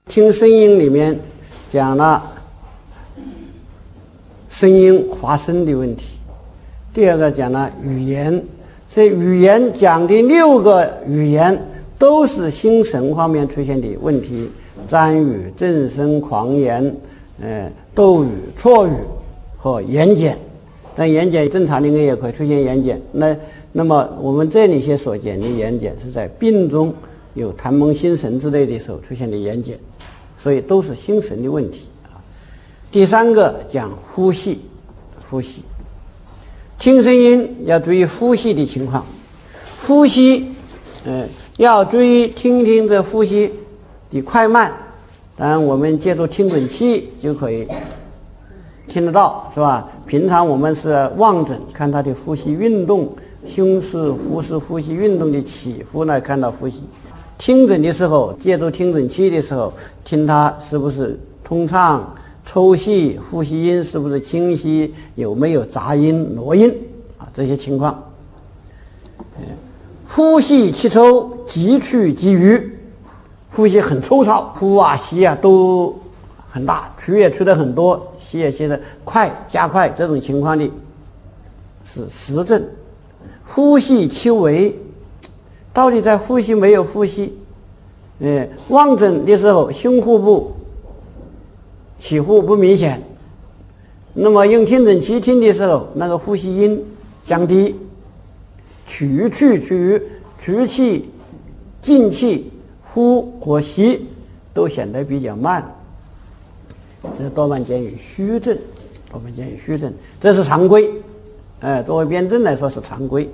听声音里面讲了声音发声的问题，第二个讲了语言。这语言讲的6个语言都是心神方面出现的问题，占语、正声、狂言、斗语、错语和言简。但言简正常的人也可以出现言简。那么我们这里些所讲的言简是在病中有痰蒙心神之类的时候出现的言简，所以都是心神的问题啊。第3个讲呼吸，听声音要注意呼吸的情况，呼吸要注意听听这呼吸的快慢。当然我们借助听诊器就可以听得到，是吧？平常我们是望诊看他的呼吸运动，胸式、腹式呼吸运动的起伏来看到呼吸。听诊的时候，借助听诊器的时候，听他是不是通畅、抽细，呼吸音是不是清晰，有没有杂音、挪音啊，这些情况。呼吸气抽，急去急余，呼吸很粗糙，呼啊吸啊都很大，去也去的很多，吸也吸的快，加快，这种情况的是实症。呼吸气微，到底在呼吸没有呼吸？望诊的时候胸腹部起伏不明显，那么用听诊器听的时候，那个呼吸音降低，取去取余，取气进气，呼和吸都显得比较慢，这多半见于虚症，这是常规。作为辩证来说是常规。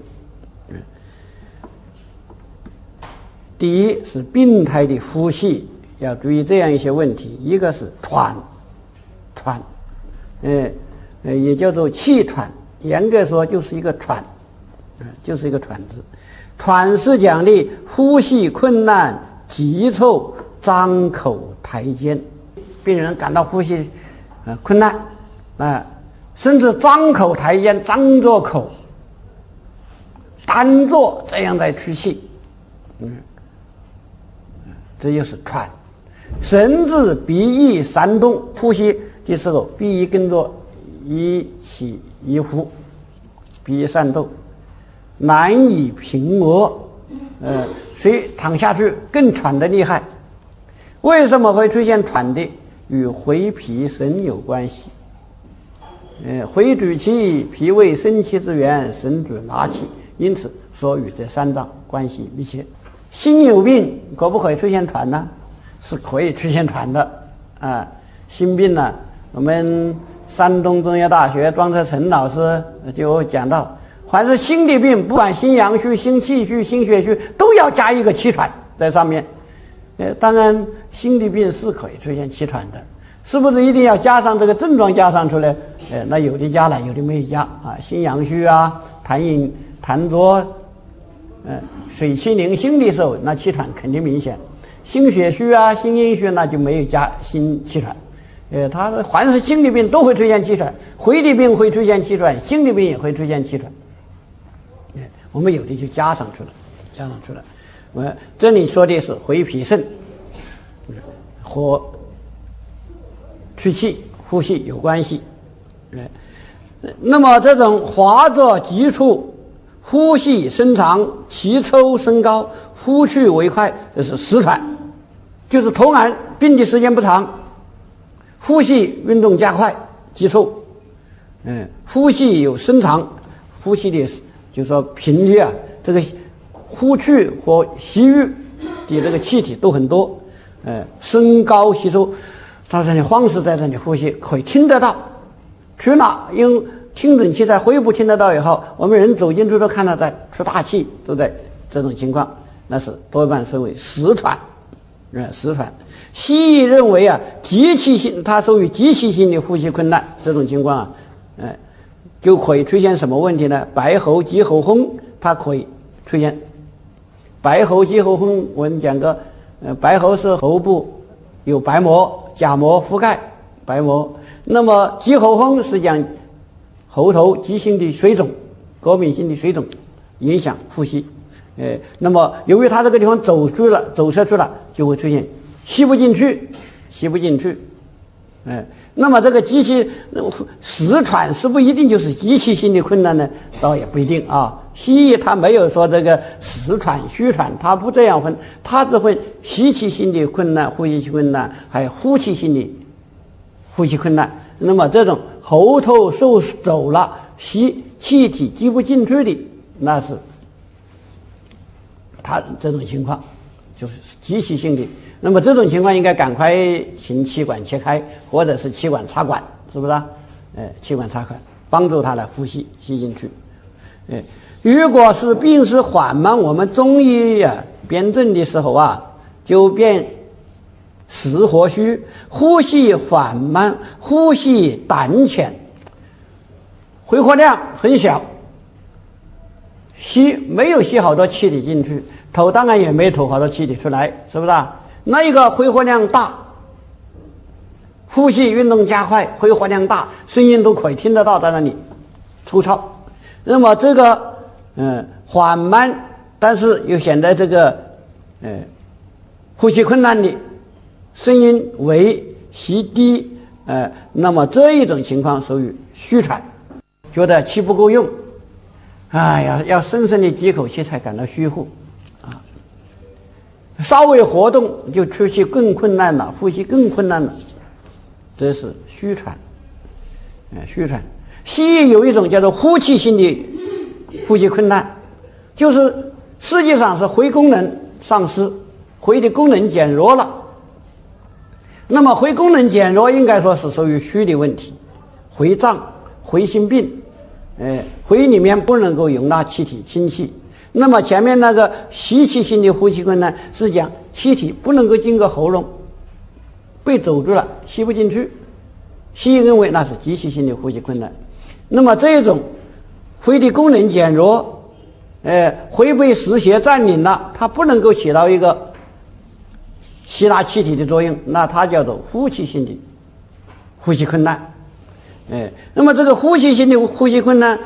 第一是病态的呼吸，要注意这样一些问题。一个是喘，也叫做气喘，严格说就是一个喘，就是一个喘字。喘是讲的呼吸困难、急促、张口抬肩，病人感到呼吸困难甚至张口抬肩，张着口单坐这样在屈气，这就是喘。甚至鼻翼闪动，呼吸的时候鼻翼跟着一起一呼，鼻翼闪动，难以平额，所以躺下去更喘得厉害。为什么会出现喘的？与回脾神有关系。回主气，脾胃生气之源，神主纳气，因此说与这3脏关系密切。心有病可不可以出现喘呢？是可以出现喘的心病呢，我们山东中医大学庄则成老师就讲到，凡是心的病，不管心阳虚、心气虚、心血虚，都要加一个气喘在上面。当然心的病是可以出现气喘的，是不是一定要加上这个症状加上出来？那有的加了，有的没有加心阳虚痰浊水气凝心的时候，那气喘肯定明显。心血虚心阴虚，那就没有加心气喘。它凡是心的病都会出现气喘，回的病会出现气喘，心的病也会出现气喘。我们有的就加上去了。我这里说的是回脾肾和去气呼吸有关系。那么这种滑着急促，呼吸声长，气抽升高，呼去为快，这是实喘，就是同样病的时间不长，呼吸运动加快急促，呼吸有声长，呼吸的就是说频率这个呼去和吸入的这个气体都很多，升高吸收，在这里方式在这里呼吸可以听得到，去哪用听诊器在肺部听得到以后，我们人走进去都看到在出大气，都在这种情况，那是多半称为实喘。实喘，西医认为急气性，它属于急气性的呼吸困难，这种情况就可以出现什么问题呢？白喉、急喉风，它可以出现。白喉、急喉风，我们讲过，白喉是喉部有白膜、假膜覆盖白膜，那么急喉风是讲喉头急性的水肿、过敏性的水肿影响呼吸。那么由于它这个地方走射出了，就会出现吸不进去，吸不进去。那么这个机器实喘是不一定就是机器性的困难呢？倒也不一定啊。西医它没有说这个实喘、虚喘，它不这样分，它只分吸气性的困难、呼吸困难，还有呼气性的呼吸困难。那么这种喉头受肘了，吸气体挤不进去的，那是它这种情况就是机器性的。那么这种情况应该赶快请气管切开，或者是气管插管，是不是啊？气管插管帮助他来呼吸吸进去。如果是病势缓慢，我们中医辨证的时候啊，就辨实和虚，呼吸缓慢，呼吸胆浅，回活量很小，没有吸好多气体进去，头当然也没吐好多气体出来，是不是啊？那一个回活量大，呼吸运动加快，回活量大，声音都可以听得到，在那里粗糙。那么这个缓慢，但是又显得这个呼吸困难的，声音微息低，那么这一种情况属于虚喘，觉得气不够用，哎呀，要深深的几口气才感到虚乎啊，稍微活动就出气更困难了，呼吸更困难了，这是虚喘。虚喘。西医有一种叫做呼气性的呼吸困难，就是实际上是回功能丧失，回的功能减弱了。那么回功能减弱应该说是属于虚的问题，回胀、回心病，回里面不能够容纳气体氢气。那么前面那个吸气性的呼吸困难是讲气体不能够经过喉咙，被堵住了，吸不进去。西医认为那是机器性的呼吸困难。那么这种肺的功能减弱，肺被湿邪占领了，它不能够起到一个吸纳气体的作用，那它叫做呼气性的呼吸困难。那么这个呼吸性的呼吸困难，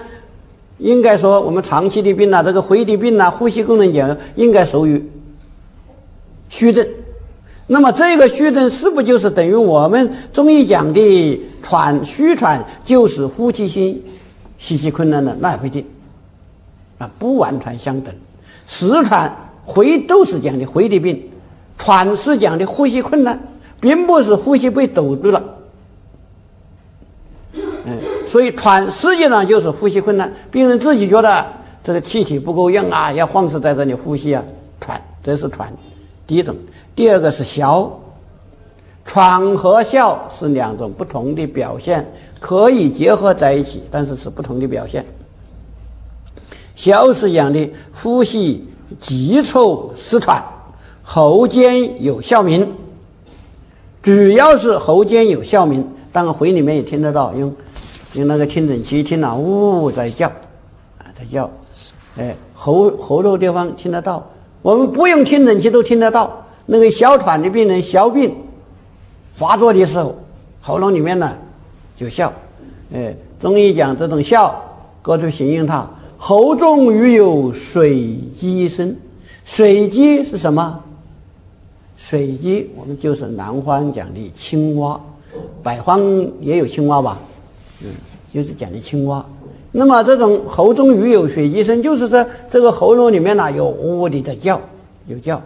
应该说我们长期的病这个肺的病呼吸功能减弱应该属于虚症。那么这个虚症是不是就是等于我们中医讲的虚喘就是呼气性吸气困难呢？那也不一定，不完全相等。实喘回都是讲的回的病，喘是讲的呼吸困难，并不是呼吸被堵住了。所以喘实际上就是呼吸困难，病人自己觉得这个气体不够用要放肆在这里呼吸喘，这是喘。第一种。第二个是消，喘和消是两种不同的表现，可以结合在一起，但是是不同的表现。消是讲的呼吸急促失喘，喉间有哮鸣，主要是喉间有哮鸣，当然回里面也听得到，用那个听诊器听呜在叫在叫，喉头地方听得到，我们不用听诊器都听得到。那个哮喘的病人，哮病发作的时候，喉咙里面呢就哮。中医讲这种哮，各处形容它喉中如有水鸡声。水鸡是什么？水鸡我们就是南方讲的青蛙，北方也有青蛙吧？就是讲的青蛙。那么这种喉中如有水鸡声，就是这个喉咙里面有呜的在叫，有叫。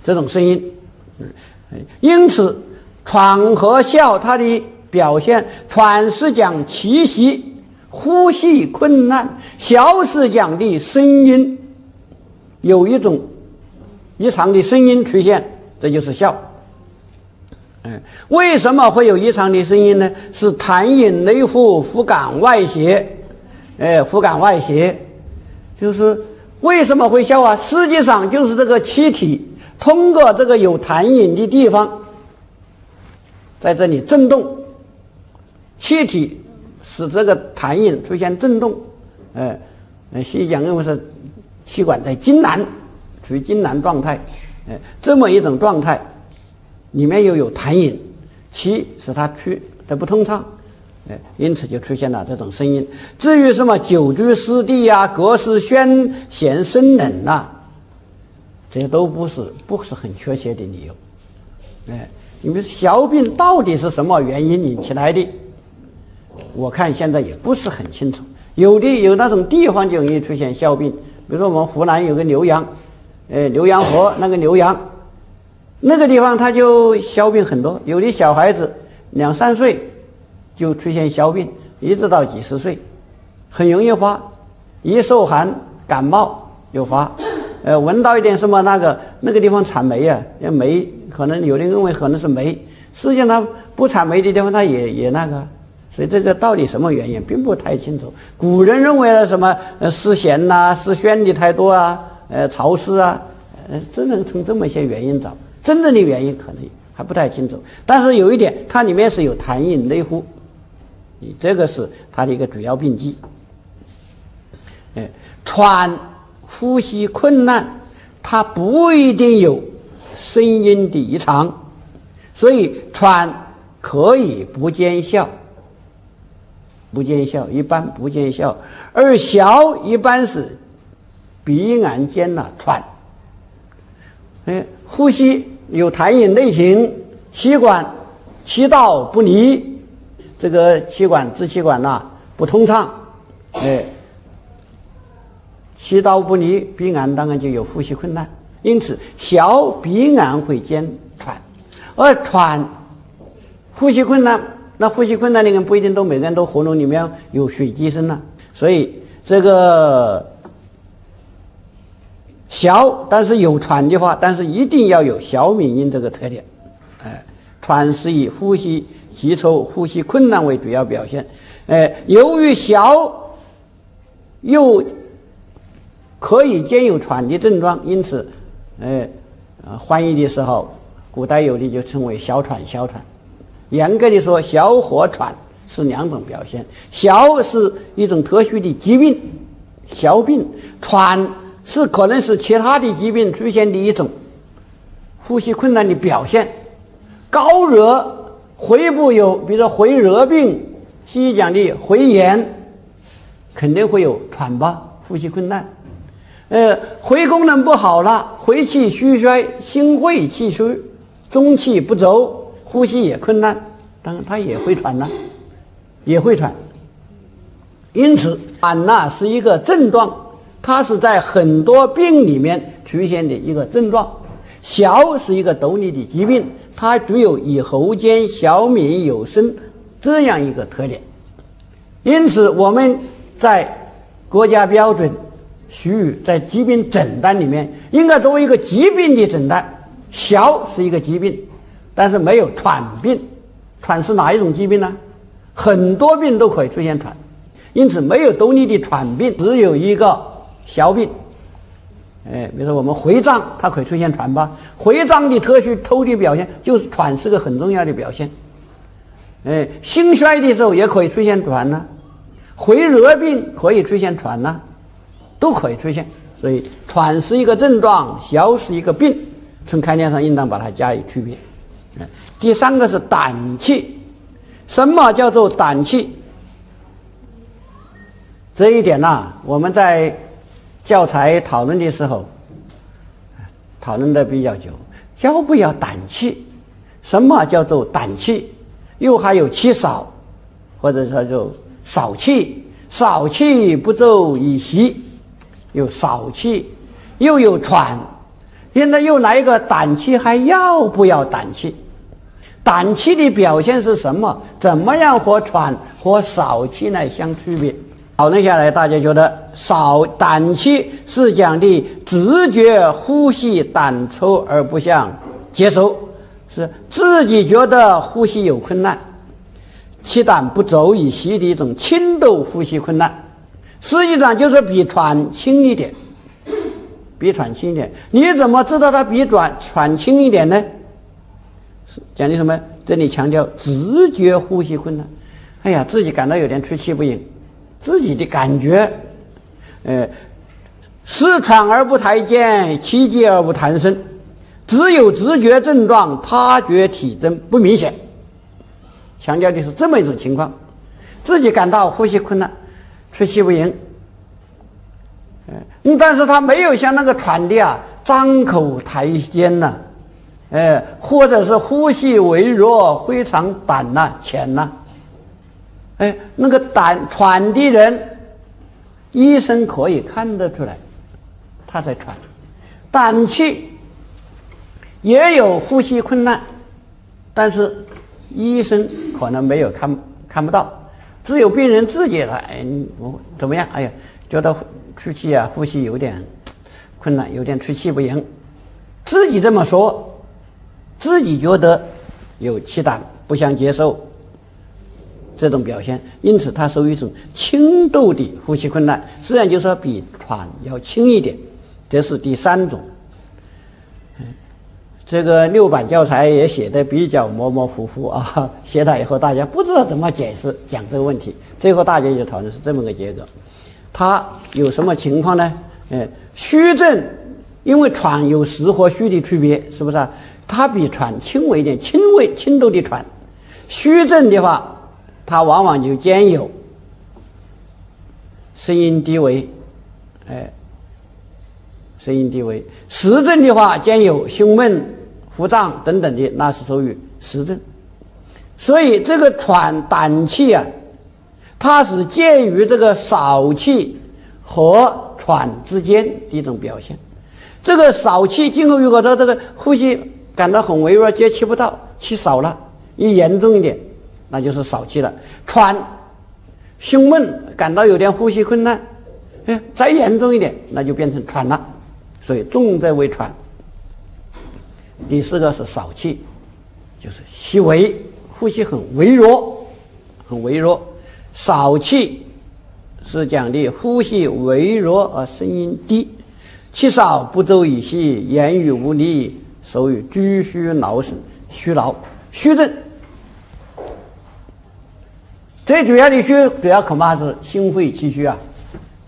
这种声音，因此喘和哮它的表现，喘是讲气息呼吸困难，哮是讲的声音有一种异常的声音出现，这就是哮。为什么会有异常的声音呢？是痰饮内服，腹感外邪。腹感外邪就是为什么会哮实际上就是这个气体通过这个有痰饮的地方，在这里震动，气体使这个痰饮出现震动。西医讲认为是气管在痉挛，处于痉挛状态。这么一种状态，里面又有痰饮，气使它去的不通畅。因此就出现了这种声音。至于什么久居湿地隔湿宣咸生冷这些都不是很确切的理由。你们小病到底是什么原因引起来的？我看现在也不是很清楚。有那种地方就容易出现小病，比如说我们湖南有个浏阳，浏阳河那个浏阳，那个地方它就小病很多，有的小孩子2、3岁就出现小病，一直到几十岁，很容易发，一受寒感冒就发。闻到一点什么那个地方产霉啊，霉可能有人认为可能是霉，实际上它不产霉的地方它也那个，所以这个到底什么原因并不太清楚。古人认为什么湿咸呐、湿宣的太多啊，潮湿啊，只能从这么一些原因找，真正的原因可能还不太清楚。但是有一点，它里面是有痰饮内呼，这个是它的一个主要病机。喘呼吸困难，它不一定有声音的异常，所以喘可以不见效，一般不见效。而小一般是鼻癌间喘，呼吸有痰饮内停，气道不离，这个支气管不通畅，气道不离，鼻癌当然就有呼吸困难，因此小鼻癌会兼喘。而喘呼吸困难，那呼吸困难的人不一定每个人都喉咙里面有水积声所以这个小但是有喘的话，但是一定要有小敏音这个特点。喘是以呼吸急促、呼吸困难为主要表现。由于小又可以兼有喘的症状，因此翻译的时候古代有的就称为小喘。严格的说，小和喘是2种表现。小是一种特殊的疾病，小病；喘是可能是其他的疾病出现的一种呼吸困难的表现。高热肺部有，比如说肺热病，西医讲的肺炎，肯定会有喘吧，呼吸困难。肺功能不好了，肺气虚衰，心肺气虚，中气不走，呼吸也困难，当然它也会喘。因此喘是一个症状，它是在很多病里面出现的一个症状。小是一个独立的疾病，它具有以喉间小敏有声这样一个特点。因此我们在国家标准俗语在疾病诊断里面应该作为一个疾病的诊断。小是一个疾病，但是没有喘病。喘是哪一种疾病呢？很多病都可以出现喘，因此没有独立的喘病，只有一个小病。比如说我们回胀，它可以出现喘吧。回胀的特殊透的表现就是喘是个很重要的表现。心衰的时候也可以出现喘肺热病可以出现喘都可以出现。所以喘是一个症状，小是一个病，从概念上应当把它加以区别。第3个是胆气。什么叫做胆气？这一点我们在教材讨论的时候讨论的比较久，要不要胆气？什么叫做胆气？又还有气少，或者说就少气，少气不走以息，有少气又有喘，现在又来一个胆气，还要不要胆气？胆气的表现是什么？怎么样和喘和少气来相区别？讨论下来，大家觉得胆气是讲的直觉呼吸胆抽而不想接收，是自己觉得呼吸有困难，气胆不走以息的一种轻度呼吸困难，实际上就是比喘轻一点。你怎么知道它比喘轻一点呢？讲的什么？这里强调直觉呼吸困难。自己感到有点出气不盈，自己的感觉，失喘而不抬肩，气结而不弹声，只有直觉症状，他觉体征不明显。强调的是这么一种情况，自己感到呼吸困难，出气不盈，但是他没有像那个喘的张口抬肩或者是呼吸微弱，非常短呐、浅呐，那个喘的人，医生可以看得出来，他在喘。胆气也有呼吸困难，但是医生可能没有看不到，只有病人自己来，我怎么样？哎呀，觉得出气啊，呼吸有点困难，有点出气不赢，自己这么说。自己觉得有气胆，不想接受这种表现，因此它属于一种轻度的呼吸困难，实际上就是说比喘要轻一点，这是第三种。这个6版教材也写的比较模模糊糊啊，写了以后大家不知道怎么解释讲这个问题，最后大家就讨论是这么个结果。它有什么情况呢？虚症，因为喘有实和虚的区别，是不是啊？它比喘轻微一点，轻度的喘。虚症的话，它往往就兼有声音低微，声音低微。实症的话，兼有胸闷、腹胀等等的，那是属于实症。所以这个喘胆气啊，它是介于这个少气和喘之间的一种表现。这个少气，今后如果说这个呼吸感到很微弱，接气不到，气少了，一严重一点，那就是少气了。喘、胸闷，感到有点呼吸困难，再严重一点，那就变成喘了。所以重则为喘。第四个是少气，就是细微，呼吸很微弱，很微弱。少气是讲的呼吸微弱而声音低，气少不周以息，言语无力，属于居虚劳神，虚劳虚症。最主要的虚，主要恐怕是心肺气虚啊，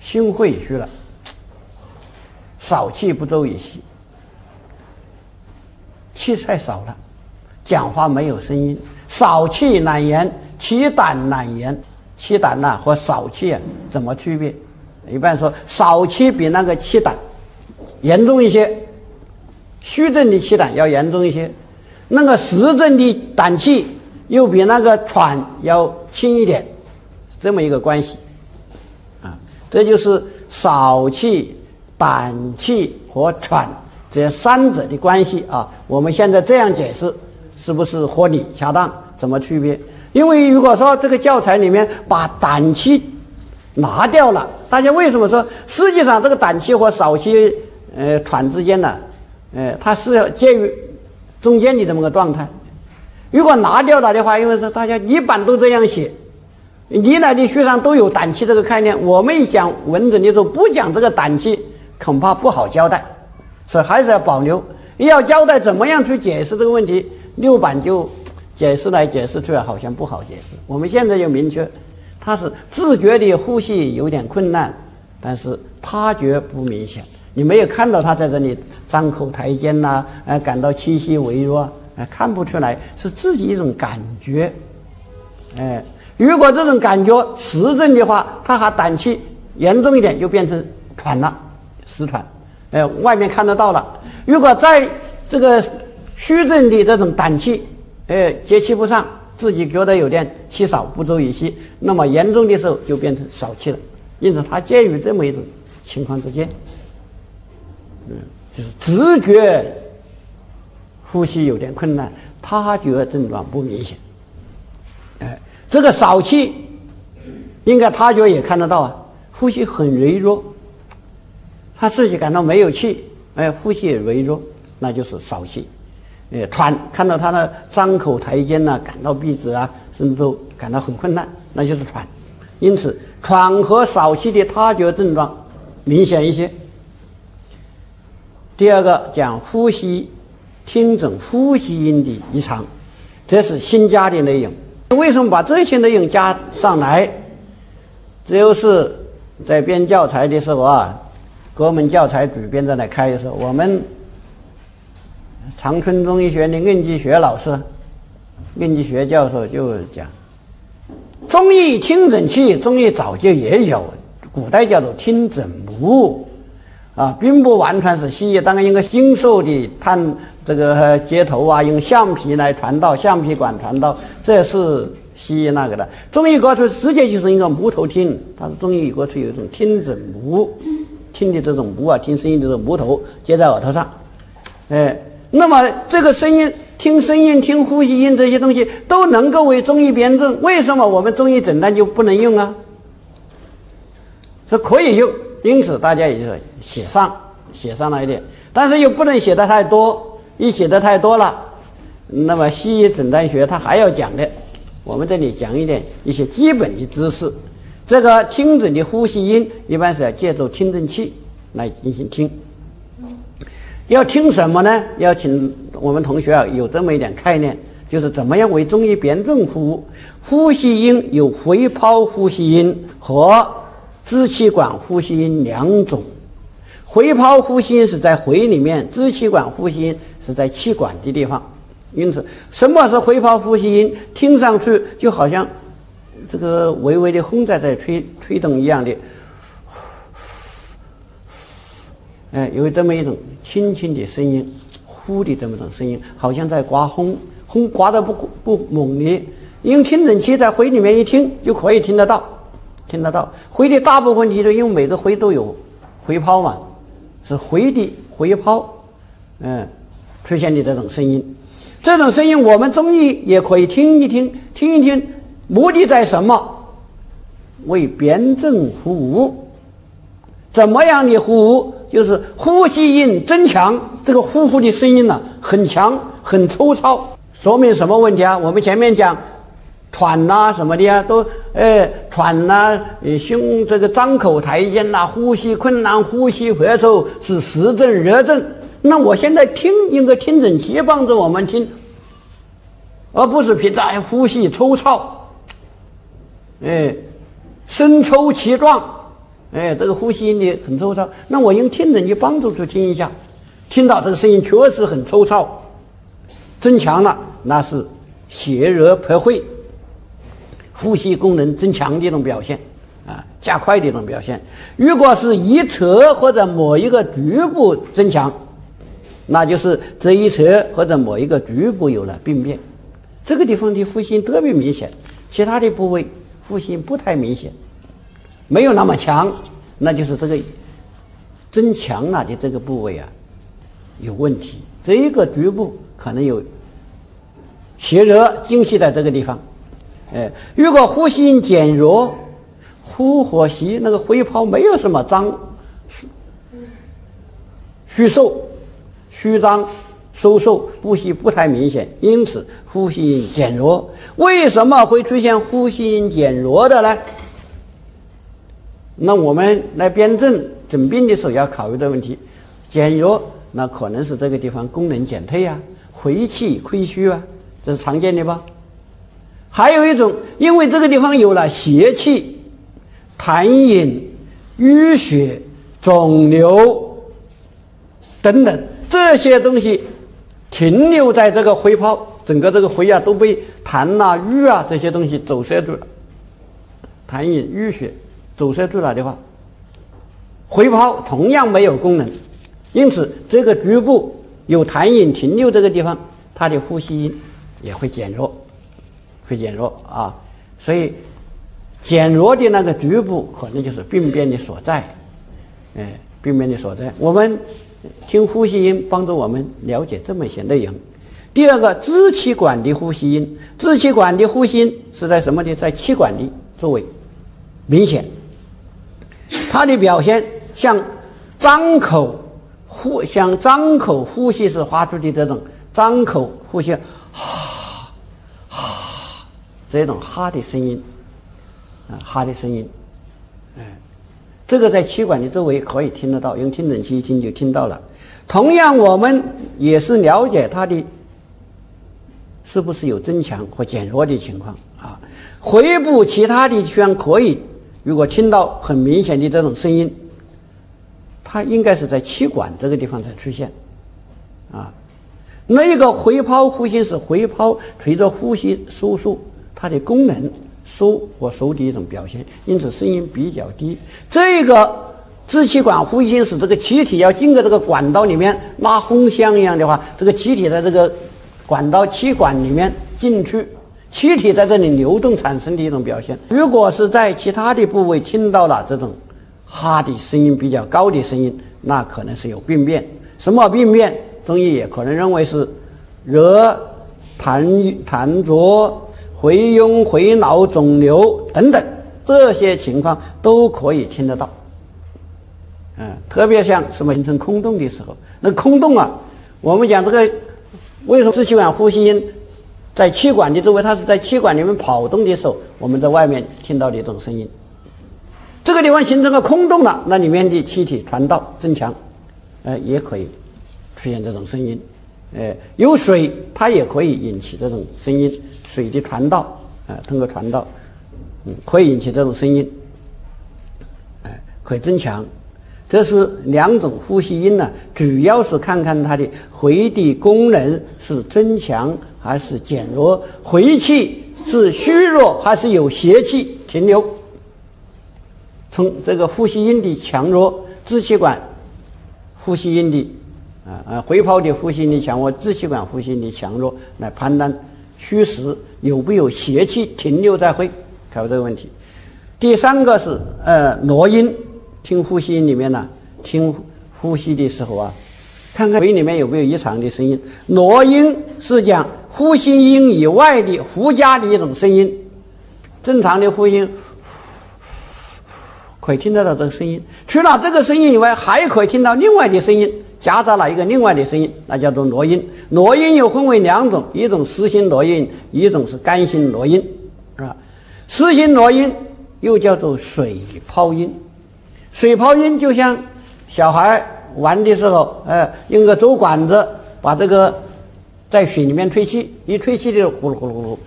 心肺虚了，少气不周以息，气太少了，讲话没有声音，少气难言，气胆难言。气胆呐和少气啊怎么区别？一般说少气比那个气胆严重一些，虚症的气胆要严重一些，那个实症的胆气又比那个喘要轻一点，是这么一个关系啊。这就是少气、胆气和喘这三者的关系啊。我们现在这样解释是不是合理恰当？怎么区别？因为如果说这个教材里面把胆气拿掉了，大家为什么说实际上这个胆气和少气喘之间呢，它是介于中间的这么个状态。如果拿掉了的话，因为是大家一般都这样写，历来的书上都有胆气这个概念，我们想文整的时候不讲这个胆气，恐怕不好交代，所以还是要保留。要交代怎么样去解释这个问题，6版就解释来解释去好像不好解释。我们现在就明确，他是自觉的呼吸有点困难，但是他觉不明显，你没有看到他在这里张口抬肩呐，感到气息微弱，看不出来，是自己一种感觉。如果这种感觉实症的话，他还胆气严重一点，就变成喘了，实喘，外面看得到了。如果在这个虚症的这种胆气，接气不上，自己觉得有点气少不周以息，那么严重的时候就变成少气了。因此它介于这么一种情况之间，就是直觉呼吸有点困难，他觉症状不明显。这个少气应该他觉也看得到啊，呼吸很微弱，他自己感到没有气，呼吸也微弱，那就是少气。喘，看到他的张口抬肩呐，感到闭止啊，甚至都感到很困难，那就是喘。因此喘和少气的他觉症状明显一些。第二个讲呼吸听诊呼吸音的异常，这是新加的内容。为什么把这些内容加上来？只有是在编教材的时候啊，各门教材主编在那开的时候，我们长春中医学院的任继学老师、任继学教授就讲，中医听诊器，中医早就也有，古代叫做听诊仪，并不完全是西医。当然用个金属的碳这个接头啊，用橡皮来传导，橡皮管传导，这是西医那个的。中医国粹直接就是一个木头听，它是中医国粹有一种听诊木，听的这种木啊，听声音的这种木头接在耳朵上，那么这个声音。听声音、听呼吸音这些东西都能够为中医辩证，为什么我们中医诊断就不能用啊？是可以用，因此大家也就写上了一点，但是又不能写得太多，一写得太多了，那么西医诊断学它还要讲的，我们这里讲一些基本的知识。这个听诊的呼吸音一般是要借助听诊器来进行听。要听什么呢？要请我们同学有这么一点概念，就是怎么样为中医辩证服务。呼吸音有回泡呼吸音和支气管呼吸音两种。回泡呼吸音是在回里面，支气管呼吸音是在气管的地方。因此，什么是回泡呼吸音？听上去就好像这个微微的风在吹动一样的。有这么一种轻轻的声音，呼的这么一种声音，好像在刮风，风刮得不猛烈。用听诊器在回里面一听就可以听得到。回的大部分题就因为每个回都有回泡嘛，是回的回泡，出现的这种声音。这种声音我们中医也可以听一听，目的在什么？为辩证服务。怎么样的呼呼？就是呼吸音增强，这个呼呼的声音呢很强很粗糙，说明什么问题啊？我们前面讲喘呐什么的啊，都喘呐，胸这个张口抬肩呐，呼吸困难，呼吸咳嗽是实症热症。那我现在用个听诊器帮助我们听，而不是凭着呼吸粗糙，声抽气壮。这个呼吸音的很粗糙，那我用听诊器帮助去听一下，听到这个声音确实很粗糙，增强了，那是血热破会，呼吸功能增强的一种表现加快的一种表现。如果是一侧或者某一个局部增强，那就是这一侧或者某一个局部有了病变，这个地方的呼吸特别明显，其他的部位呼吸不太明显，没有那么强，那就是这个增强了的这个部位有问题，这个局部可能有血热精细在这个地方。如果呼吸音减弱，呼和吸那个回泡没有什么虚张收缩，呼吸不太明显，因此呼吸音减弱。为什么会出现呼吸音减弱的呢？那我们来辩证诊病的时候要考虑的问题，减弱那可能是这个地方功能减退回气亏虚这是常见的吧。还有一种，因为这个地方有了邪气、痰饮、淤血、肿瘤等等这些东西停留在这个回泡，整个这个回都被痰瘀这些东西走塞住了，痰饮淤血走塞住了的话，回泡同样没有功能，因此这个局部有痰饮停留这个地方，它的呼吸音也会减弱，所以减弱的那个局部可能就是病变的所在，我们听呼吸音帮助我们了解这么一些内容。第二个，支气管的呼吸音，支气管的呼吸音是在什么地方？在气管的周围明显，它的表现像张口呼吸时发出的这种张口呼吸这种哈的声音这个在气管的周围可以听得到，用听诊器一听就听到了。同样我们也是了解它的是不是有增强或减弱的情况回部其他的地方可以，如果听到很明显的这种声音，它应该是在气管这个地方才出现那个回泡呼吸是回泡随着呼吸收缩，它的功能收或收的一种表现，因此声音比较低。这个支气管呼吸心室这个气体要经过这个管道里面拉风箱一样的话，这个气体在这个管道气管里面进去，气体在这里流动产生的一种表现。如果是在其他的部位听到了这种哈的声音比较高的声音，那可能是有病变。什么病变？中医也可能认为是热、痰浊、回痈、回脑、肿瘤等等，这些情况都可以听得到。特别像什么形成空洞的时候，那空洞啊，我们讲这个为什么支气管呼吸音在气管的周围，它是在气管里面跑动的时候，我们在外面听到的一种声音。这个地方形成个空洞了，那里面的气体传导增强，也可以出现这种声音。有水，它也可以引起这种声音，水的传导，通过传导，可以引起这种声音，可以增强。这是两种呼吸音呢，主要是看看它的回的功能是增强还是减弱，回气是虚弱还是有邪气停留。从这个呼吸音的强弱，支气管呼吸音的回泡的呼吸音的强弱，支气管呼吸音的强弱来判断虚实有没有邪气停留在肺，考这个问题。第三个是挪音。听呼吸音里面呢，听呼吸的时候啊，看看肺里面有没有异常的声音。挪音是讲呼吸音以外的附加的一种声音，正常的呼吸音可以听得到这个声音，除了这个声音以外，还可以听到另外的声音，夹杂了一个另外的声音，那叫做挪音。挪音又分为两种，一种湿性挪音，一种是干性挪音，是吧？湿性挪音又叫做水泡音。水泡音就像小孩玩的时候，用个竹管子把这个在水里面吹气，一吹气就咕噜咕噜咕噜，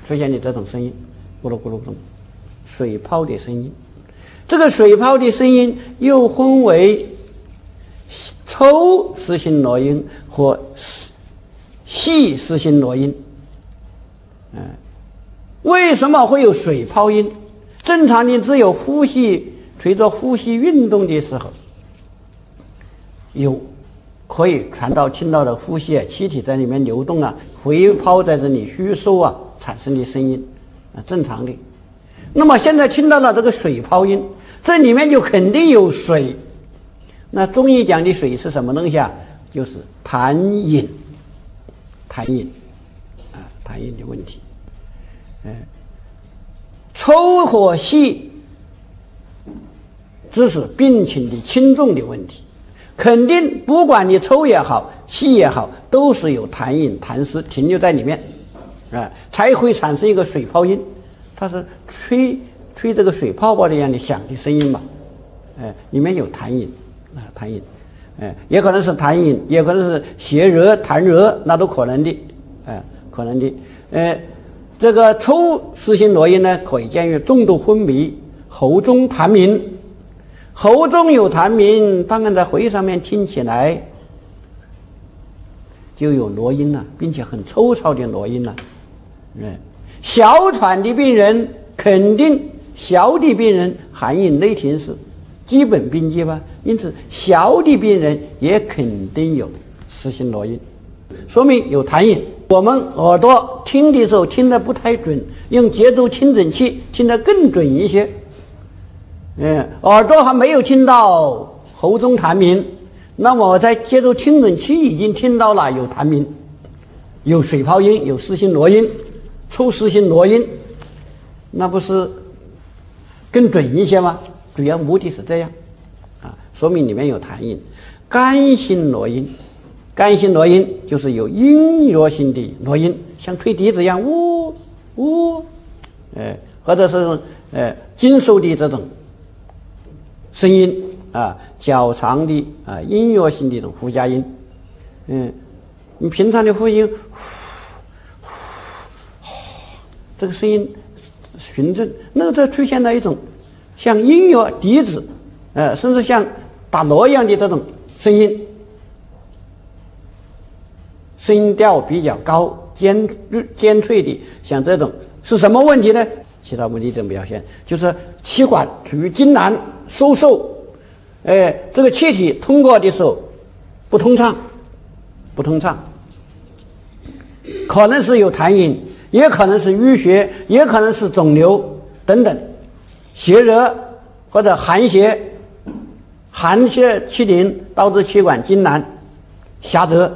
出现的这种声音，咕噜咕噜咕噜，水泡的声音。这个水泡的声音又分为抽湿性挪音和细湿性挪音。为什么会有水泡音？正常的只有呼吸，随着呼吸运动的时候，有可以传到听到的呼吸气体在里面流动回泡在这里虚收产生的声音正常的。那么现在听到了这个水泡音，这里面就肯定有水。那中医讲的水是什么东西就是痰饮，痰饮的问题。抽和细只是病情的轻重的问题，肯定不管你抽也好，细也好，都是有痰饮、痰湿停留在里面，才会产生一个水泡音。它是吹这个水泡泡的样的响的声音嘛，里面有痰饮痰饮，也可能是痰饮，也可能是邪热、痰热，那都可能的，可能的。这个抽湿性挪音呢，可以见于重度昏迷、喉中痰鸣。喉中有痰鸣，当然在肺上面听起来就有挪音了，并且很抽糙的挪音了。小喘的病人肯定，小的病人含饮内停是基本病机吧，因此小的病人也肯定有湿性挪音，说明有痰饮。我们耳朵听的时候听得不太准，用节奏听诊器听得更准一些。耳朵还没有听到喉中痰鸣，那么我在接受听诊器已经听到了有痰鸣，有水泡音，有湿性挪音，抽湿性挪音，那不是更准一些吗？主要目的是这样说明里面有痰饮。干性挪音，干性挪音就是有音乐性的挪音，像吹笛子一样，呜呜，或者是金属的这种声音较长的音乐性的一种呼加音。你平常的呼吸，这个声音循证，那这出现了一种像音乐笛子，甚至像打锣一样的这种声音，声音调比较高，尖脆的，像这种是什么问题呢？其他目的这种表现就是气管处于痉挛收缩，这个气体通过的时候不通畅，可能是有痰饮，也可能是淤血，也可能是肿瘤等等，邪热或者寒邪气凝导致气管痉挛狭窄，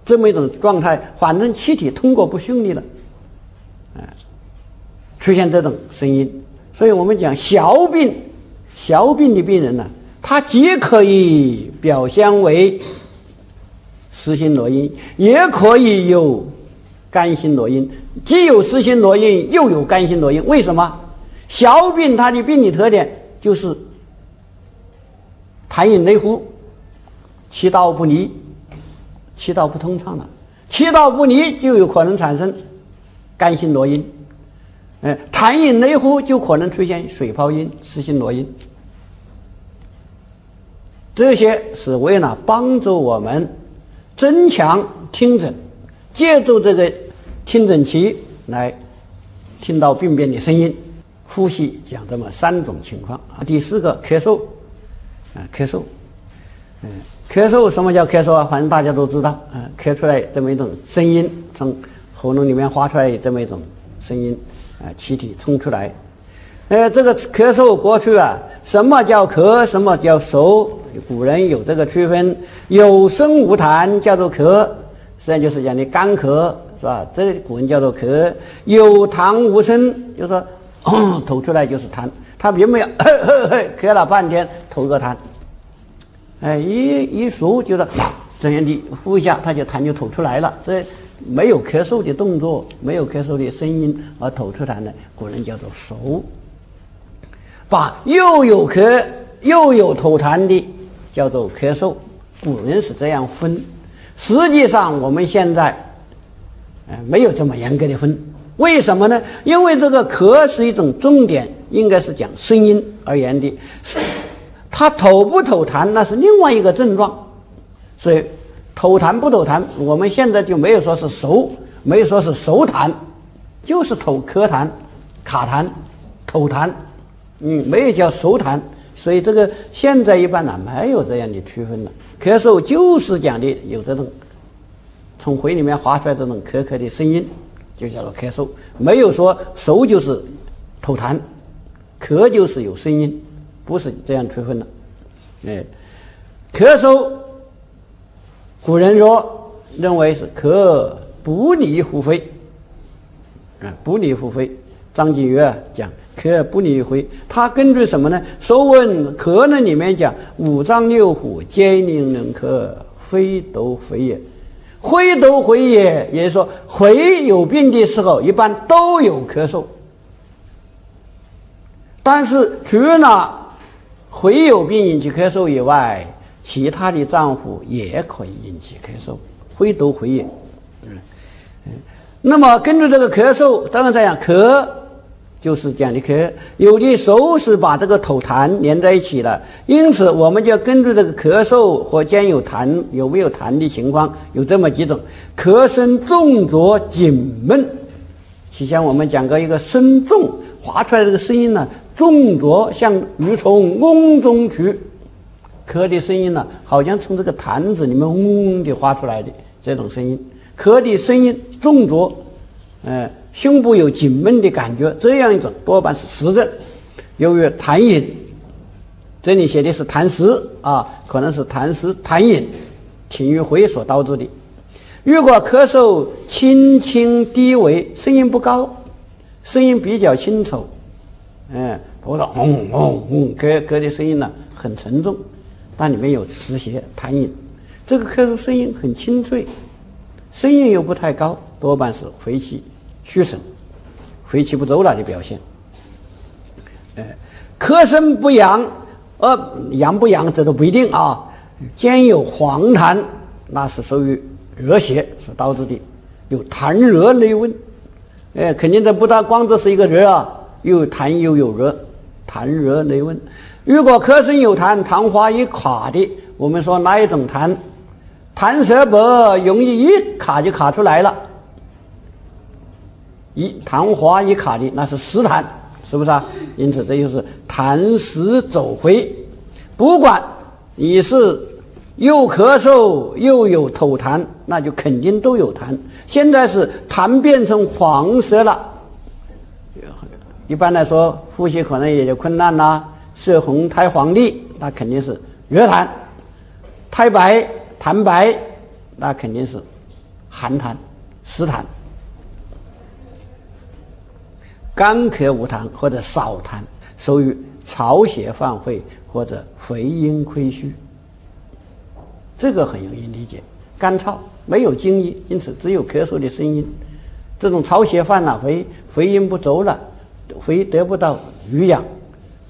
这么一种状态，反正气体通过不顺利了，出现这种声音。所以我们讲小病的病人呢，他既可以表现为湿性络音，也可以有干性络音，既有湿性络音又有干性络音。为什么？小病它的病理特点就是痰饮内糊，气道不离，气道不通畅了，气道不离就有可能产生干性络音，痰饮内糊就可能出现水泡音、湿性络音。这些是为了帮助我们增强听诊，借助这个听诊器来听到病变的声音。呼吸讲这么3种情况。第4个咳嗽，咳嗽什么叫咳嗽啊？反正大家都知道，咳出来这么一种声音，从喉咙里面发出来这么一种声音，气体冲出来。这个咳嗽过去啊，什么叫咳，什么叫嗽？古人有这个区分，有声无痰叫做咳，实际上就是讲的干咳，是吧？这个古人叫做咳。有痰无声，就是说吐出来就是痰，他并没有咳了半天吐个痰，一熟就是这样的呼一下，他就痰就吐出来了。这没有咳嗽的动作，没有咳嗽的声音而吐出痰的，古人叫做熟。把又有咳又有吐痰的叫做咳嗽，古人是这样分。实际上我们现在没有这么严格的分。为什么呢？因为这个咳是一种重点，应该是讲声音而言的，它吐不吐痰那是另外一个症状。所以吐痰不吐痰，我们现在就没有说是熟，没有说是熟痰，就是咳痰、卡痰、吐痰，没有叫熟痰。所以这个现在一般呢没有这样的区分了。咳嗽就是讲的有这种从肺里面发出来这种咳咳的声音，就叫做咳嗽，没有说熟就是吐痰，咳就是有声音，不是这样区分的。咳嗽古人认为是咳不离乎肺，不离乎肺。张景岳讲咳不离肺，他根据什么呢？《说问咳论》里面讲五脏六腑皆令人咳，非都非也。非都非也，也就是说肺有病的时候一般都有咳嗽，但是除了肺有病引起咳嗽以外，其他的脏腑也可以引起咳嗽，非都非也。那么根据这个咳嗽，当然这样咳就是讲的咳，有的时候是把这个吐痰连在一起了，因此我们就要根据这个咳嗽和兼有痰有没有痰的情况，有这么几种：咳声重浊紧闷。之前我们讲过一个声重，发出来这个声音呢，重浊像鱼从瓮中取，咳的声音呢，好像从这个坛子里面嗡的发出来的这种声音。咳的声音重浊，胸部有紧闷的感觉，这样一种多半是实症。由于痰饮，这里写的是痰湿啊，可能是痰湿痰饮停于肺所导致的。如果咳嗽轻轻低微，声音不高，声音比较清丑，头上咳的声音呢很沉重，但里面有湿邪痰饮，这个咳嗽声音很清脆，声音又不太高，多半是肺气虚省、肺气不周了的表现。咳声不扬，扬不扬这都不一定啊。兼有黄痰，那是属于热邪所导致的，有痰热内温。肯定这不但光这是一个热啊，又有痰又有热，痰热内温。如果咳声有痰，痰花一卡的，我们说哪一种痰？痰色白，容易一卡就卡出来了。痰花一卡的，那是湿痰，是不是啊？因此这就是痰湿走回。不管你是又咳嗽又有吐痰，那就肯定都有痰。现在是痰变成黄色了，一般来说呼吸可能也有困难啦，色红苔黄腻，那肯定是热痰；苔白痰白，那肯定是寒痰湿痰。干咳无痰或者少痰，属于潮邪犯肺或者回阴亏虚，这个很容易理解。干燥没有津液，因此只有咳嗽的声音。这种潮邪犯了肺，回阴不足了，肺得不到濡养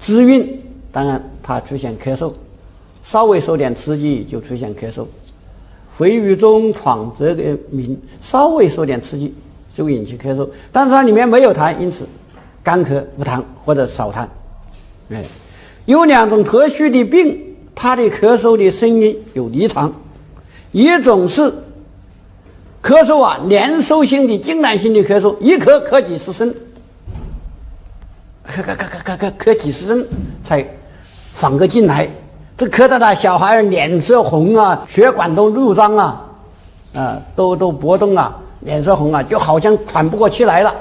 滋润，当然它出现咳嗽，稍微受点刺激就出现咳嗽。肺郁中闯这个鸣，稍微受点刺激就会引起咳嗽，但是它里面没有痰，因此干咳无痰或者少痰。有两种特殊的病，它的咳嗽的声音有离常，一种是咳嗽连收性的痉挛性的咳嗽，一咳几十声，咳几十声才放个进来，这咳到小孩脸色红血管都怒张都波动脸色红就好像喘不过气来了。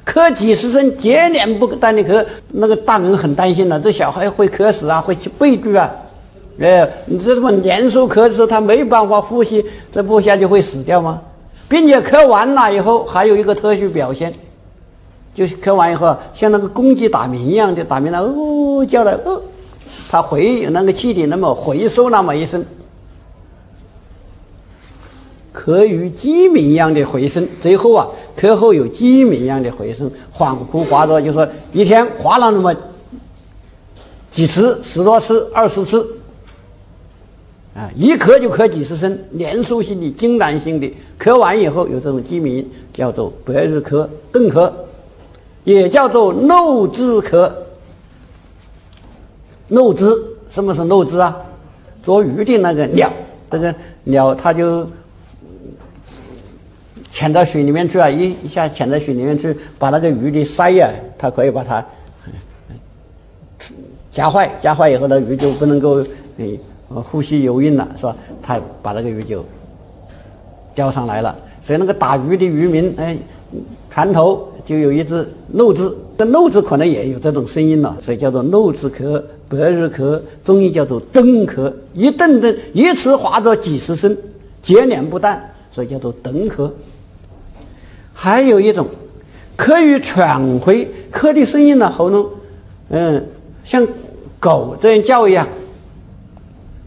咳几十声接连不断的咳，那个大人很担心了，这小孩会咳死会去悲剧你这么连收咳的时候，他没办法呼吸，这不下就会死掉吗？并且咳完了以后还有一个特殊表现，就是咳完以后像那个公鸡打鸣一样的打鸣了叫了它回那个气体那么回收那么一声，咳与鸡鸣一样的回声，最后咳后有鸡鸣一样的回声，恍惚划着，就说一天划了那么几次，10多次20次一咳就咳几十声，连收性的痉挛性的，咳完以后有这种鸡鸣，叫做白日咳、邓咳，也叫做漏枝咳。漏枝，什么是漏枝捉鱼的那个鸟，这个鸟它就潜到水里面去一下潜到水里面去，把那个鱼的鳃它可以把它夹坏以后呢，鱼就不能够呼吸游泳了，是吧？它把那个鱼就钓上来了。所以那个打鱼的渔民船头就有一只漏枝，这漏枝可能也有这种声音了，所以叫做漏枝咳、白日咳，中医叫做登咳，一蹬一次划着几十声，接连不断，所以叫做登咳。还有一种咳与喘回，咳的声音喉咙像狗这样叫一样，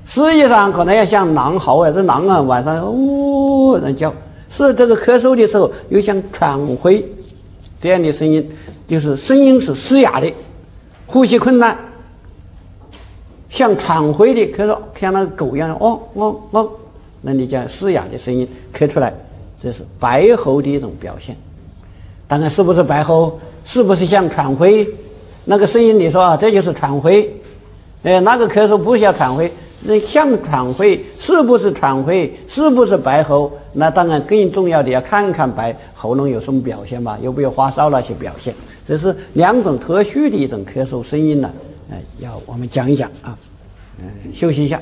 实际上可能要像狼嚎这狼晚上那叫，是这个咳嗽的时候又像喘回这样的声音，就是声音是嘶哑的，呼吸困难，像喘回的咳嗽，像那个狗一样那你叫嘶哑的声音咳出来，这是白喉的一种表现。当然是不是白喉，是不是像喘回那个声音，你说这就是喘回，那个咳嗽不是叫喘回，那像喘回，是不是喘回，是不是白喉？那当然更重要的要看看喉咙有什么表现吧，有没有发烧那些表现。这是两种特殊的一种咳嗽声音要我们讲一讲休息一下。